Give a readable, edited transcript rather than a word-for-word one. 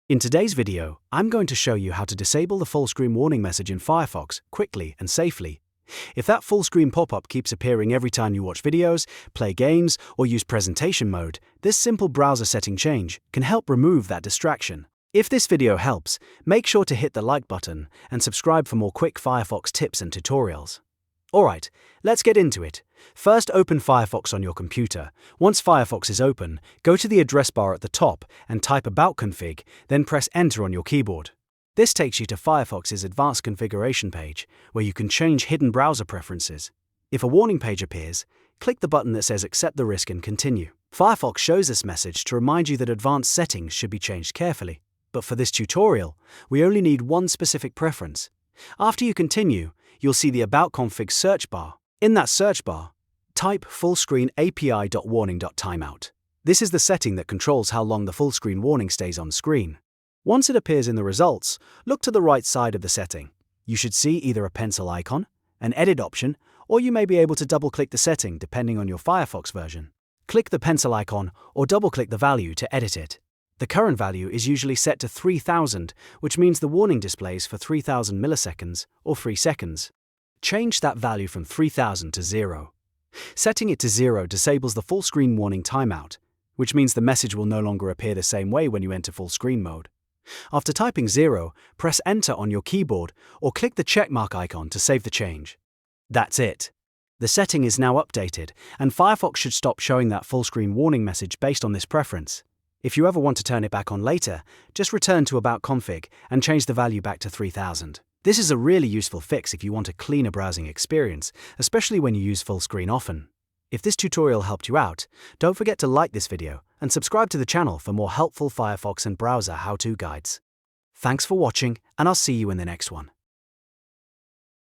In today's video, I'm going to show you how to disable the full screen warning message in Firefox quickly and safely. If that full screen pop-up keeps appearing every time you watch videos, play games, or use presentation mode, this simple browser setting change can help remove that distraction. If this video helps, make sure to hit the like button and subscribe for more quick Firefox tips and tutorials. Alright, let's get into it. First, open Firefox on your computer. Once Firefox is open, go to the address bar at the top and type About Config, then press Enter on your keyboard. This takes you to Firefox's Advanced Configuration page, where you can change hidden browser preferences. If a warning page appears, click the button that says Accept the risk and continue. Firefox shows this message to remind you that advanced settings should be changed carefully. But for this tutorial, we only need one specific preference. After you continue, you'll see the About Config search bar. In that search bar, type full-screen-api.warning.timeout. This is the setting that controls how long the full screen warning stays on screen. Once it appears in the results, look to the right side of the setting. You should see either a pencil icon, an edit option, or you may be able to double-click the setting depending on your Firefox version. Click the pencil icon or double-click the value to edit it. The current value is usually set to 3000, which means the warning displays for 3000 milliseconds or 3 seconds. Change that value from 3000 to 0. Setting it to 0 disables the full screen warning timeout, which means the message will no longer appear the same way when you enter full screen mode. After typing 0, press Enter on your keyboard or click the checkmark icon to save the change. That's it. The setting is now updated, and Firefox should stop showing that full screen warning message based on this preference. If you ever want to turn it back on later, just return to About Config and change the value back to 3000. This is a really useful fix if you want a cleaner browsing experience, especially when you use full screen often. If this tutorial helped you out, don't forget to like this video and subscribe to the channel for more helpful Firefox and browser how-to guides. Thanks for watching, and I'll see you in the next one.